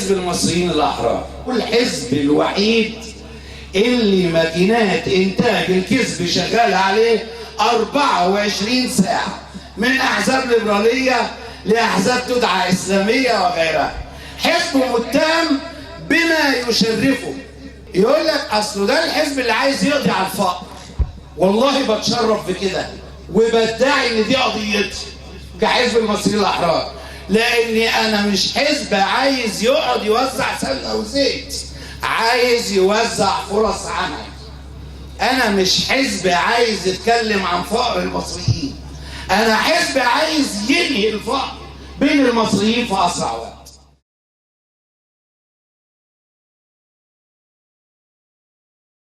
حزب المصريين الأحرار، والحزب الوحيد اللي ماكينات إنتاج الكذب شغال عليه 24 ساعة، من أحزاب ليبرالية لأحزاب تدعى إسلامية وغيرها. حزب متهم بما يشرفه. يقول لك أصله ده الحزب اللي عايز يقضي على الفقر. والله بتشرف بكده وبدعي إن دي قضيتي كحزب المصريين الأحرار، لأني أنا مش حزب عايز يقعد يوزع سمنة وزيت، عايز يوزع فرص عمل. أنا مش حزب عايز يتكلم عن فقر المصريين، أنا حزب عايز ينهي الفقر بين المصريين في أسرع وقت.